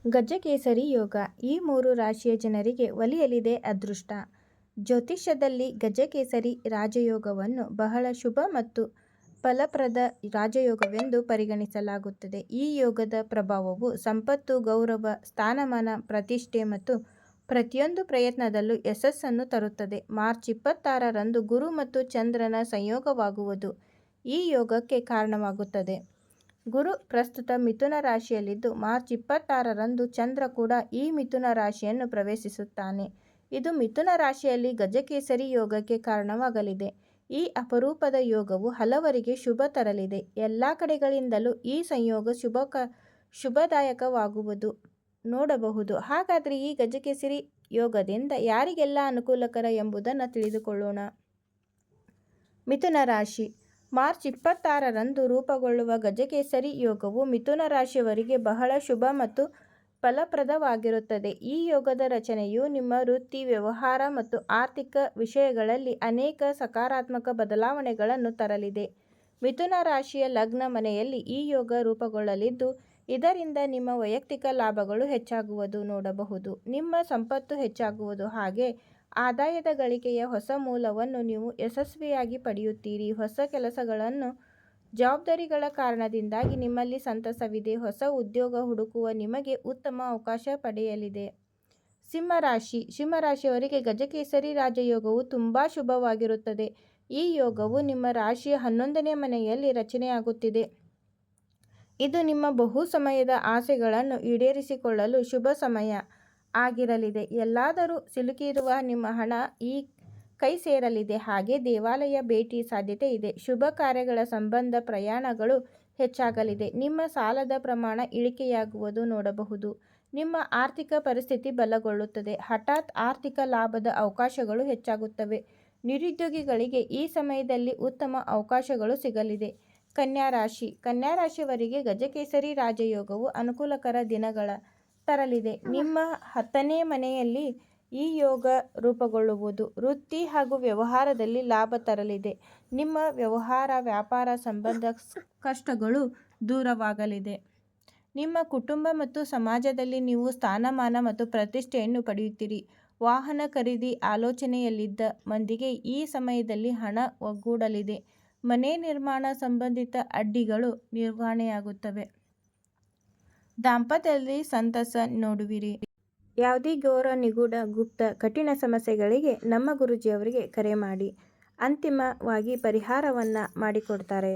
ಗಜಕೇಸರಿ ಯೋಗ ಈ 3 ರಾಶಿಯ ಜನರಿಗೆ ಒಲಿಯಲಿದೆ ಅದೃಷ್ಟ. ಜ್ಯೋತಿಷ್ಯದಲ್ಲಿ ಗಜಕೇಸರಿ ರಾಜಯೋಗವನ್ನು ಬಹಳ ಶುಭ ಮತ್ತು ಫಲಪ್ರದ ರಾಜಯೋಗವೆಂದು ಪರಿಗಣಿಸಲಾಗುತ್ತದೆ. ಈ ಯೋಗದ ಪ್ರಭಾವವು ಸಂಪತ್ತು, ಗೌರವ, ಸ್ಥಾನಮಾನ, ಪ್ರತಿಷ್ಠೆ ಮತ್ತು ಪ್ರತಿಯೊಂದು ಪ್ರಯತ್ನದಲ್ಲೂ ಯಶಸ್ಸನ್ನು ತರುತ್ತದೆ. ಮಾರ್ಚ್ 26ರಂದು ಗುರು ಮತ್ತು ಚಂದ್ರನ ಸಂಯೋಗವಾಗುವುದು ಈ ಯೋಗಕ್ಕೆ ಕಾರಣವಾಗುತ್ತದೆ. ಗುರು ಪ್ರಸ್ತುತ ಮಿಥುನ ರಾಶಿಯಲ್ಲಿದ್ದು, ಮಾರ್ಚ್ 26ರಂದು ಚಂದ್ರ ಕೂಡ ಈ ಮಿಥುನ ರಾಶಿಯನ್ನು ಪ್ರವೇಶಿಸುತ್ತಾನೆ. ಇದು ಮಿಥುನ ರಾಶಿಯಲ್ಲಿ ಗಜಕೇಸರಿ ಯೋಗಕ್ಕೆ ಕಾರಣವಾಗಲಿದೆ. ಈ ಅಪರೂಪದ ಯೋಗವು ಹಲವರಿಗೆ ಶುಭ ತರಲಿದೆ. ಎಲ್ಲ ಕಡೆಗಳಿಂದಲೂ ಈ ಸಂಯೋಗ ಶುಭದಾಯಕವಾಗುವುದು ನೋಡಬಹುದು. ಹಾಗಾದರೆ ಈ ಗಜಕೇಸರಿ ಯೋಗದಿಂದ ಯಾರಿಗೆಲ್ಲ ಅನುಕೂಲಕರ ಎಂಬುದನ್ನು ತಿಳಿದುಕೊಳ್ಳೋಣ. ಮಿಥುನ ರಾಶಿ. ಮಾರ್ಚ್ 26ರಂದು ರೂಪುಗೊಳ್ಳುವ ಗಜಕೇಸರಿ ಯೋಗವು ಮಿಥುನ ರಾಶಿಯವರಿಗೆ ಬಹಳ ಶುಭ ಮತ್ತು ಫಲಪ್ರದವಾಗಿರುತ್ತದೆ. ಈ ಯೋಗದ ರಚನೆಯು ನಿಮ್ಮ ವೃತ್ತಿ, ವ್ಯವಹಾರ ಮತ್ತು ಆರ್ಥಿಕ ವಿಷಯಗಳಲ್ಲಿ ಅನೇಕ ಸಕಾರಾತ್ಮಕ ಬದಲಾವಣೆಗಳನ್ನು ತರಲಿದೆ. ಮಿಥುನ ರಾಶಿಯ ಲಗ್ನ ಮನೆಯಲ್ಲಿ ಈ ಯೋಗ ರೂಪುಗೊಳ್ಳಲಿದ್ದು, ಇದರಿಂದ ನಿಮ್ಮ ವೈಯಕ್ತಿಕ ಲಾಭಗಳು ಹೆಚ್ಚಾಗುವುದು ನೋಡಬಹುದು. ನಿಮ್ಮ ಸಂಪತ್ತು ಹೆಚ್ಚಾಗುವುದು, ಹಾಗೆ ಆದಾಯದ ಗಳಿಕೆಯ ಹೊಸ ಮೂಲವನ್ನು ನೀವು ಯಶಸ್ವಿಯಾಗಿ ಪಡೆಯುತ್ತೀರಿ. ಹೊಸ ಕೆಲಸಗಳನ್ನು ಜವಾಬ್ದಾರಿಗಳ ಕಾರಣದಿಂದಾಗಿ ನಿಮ್ಮಲ್ಲಿ ಸಂತಸವಿದೆ. ಹೊಸ ಉದ್ಯೋಗ ಹುಡುಕುವ ನಿಮಗೆ ಉತ್ತಮ ಅವಕಾಶ ಪಡೆಯಲಿದೆ. ಸಿಂಹರಾಶಿ. ಸಿಂಹರಾಶಿಯವರಿಗೆ ಗಜಕೇಸರಿ ರಾಜಯೋಗವು ತುಂಬಾ ಶುಭವಾಗಿರುತ್ತದೆ. ಈ ಯೋಗವು ನಿಮ್ಮ ರಾಶಿಯ 11ನೇ ಮನೆಯಲ್ಲಿ ರಚನೆಯಾಗುತ್ತಿದೆ. ಇದು ನಿಮ್ಮ ಬಹು ಸಮಯದ ಆಸೆಗಳನ್ನು ಈಡೇರಿಸಿಕೊಳ್ಳಲು ಶುಭ ಸಮಯ ಆಗಿರಲಿದೆ. ಎಲ್ಲಾದರೂ ಸಿಲುಕಿರುವ ನಿಮ್ಮ ಹಣ ಈ ಕೈ ಸೇರಲಿದೆ. ಹಾಗೆ ದೇವಾಲಯ ಭೇಟಿ ಸಾಧ್ಯತೆ ಇದೆ. ಶುಭ ಕಾರ್ಯಗಳ ಸಂಬಂಧ ಪ್ರಯಾಣಗಳು ಹೆಚ್ಚಾಗಲಿದೆ. ನಿಮ್ಮ ಸಾಲದ ಪ್ರಮಾಣ ಇಳಿಕೆಯಾಗುವುದು ನೋಡಬಹುದು. ನಿಮ್ಮ ಆರ್ಥಿಕ ಪರಿಸ್ಥಿತಿ ಬಲಗೊಳ್ಳುತ್ತದೆ. ಹಠಾತ್ ಆರ್ಥಿಕ ಲಾಭದ ಅವಕಾಶಗಳು ಹೆಚ್ಚಾಗುತ್ತವೆ. ನಿರುದ್ಯೋಗಿಗಳಿಗೆ ಈ ಸಮಯದಲ್ಲಿ ಉತ್ತಮ ಅವಕಾಶಗಳು ಸಿಗಲಿದೆ. ಕನ್ಯಾ ರಾಶಿ. ಕನ್ಯಾ ರಾಶಿಯವರಿಗೆ ಗಜಕೇಸರಿ ರಾಜಯೋಗವು ಅನುಕೂಲಕರ ದಿನಗಳ ತರಲಿದೆ. ನಿಮ್ಮ 10ನೇ ಮನೆಯಲ್ಲಿ ಈ ಯೋಗ ರೂಪುಗೊಳ್ಳುವುದು ವೃತ್ತಿ ಹಾಗೂ ವ್ಯವಹಾರದಲ್ಲಿ ಲಾಭ ತರಲಿದೆ. ನಿಮ್ಮ ವ್ಯಾಪಾರ ಸಂಬಂಧ ಕಷ್ಟಗಳು ದೂರವಾಗಲಿದೆ. ನಿಮ್ಮ ಕುಟುಂಬ ಮತ್ತು ಸಮಾಜದಲ್ಲಿ ನೀವು ಸ್ಥಾನಮಾನ ಮತ್ತು ಪ್ರತಿಷ್ಠೆಯನ್ನು ಪಡೆಯುತ್ತೀರಿ. ವಾಹನ ಖರೀದಿ ಆಲೋಚನೆಯಲ್ಲಿದ್ದ ಮಂದಿಗೆ ಈ ಸಮಯದಲ್ಲಿ ಹಣ ಒಗ್ಗೂಡಲಿದೆ. ಮನೆ ನಿರ್ಮಾಣ ಸಂಬಂಧಿತ ಅಡ್ಡಿಗಳು ನಿವಾರಣೆಯಾಗುತ್ತವೆ. ದಾಂಪತ್ಯದಲ್ಲಿ ಸಂತಸ ನೋಡುವಿರಿ. ಯಾವುದೇ ಘೋರ, ನಿಗೂಢ, ಗುಪ್ತ, ಕಠಿಣ ಸಮಸ್ಯೆಗಳಿಗೆ ನಮ್ಮ ಗುರೂಜಿಯವರಿಗೆ ಕರೆ ಮಾಡಿ ಅಂತಿಮವಾಗಿ ಪರಿಹಾರವನ್ನು ಮಾಡಿಕೊಡ್ತಾರೆ.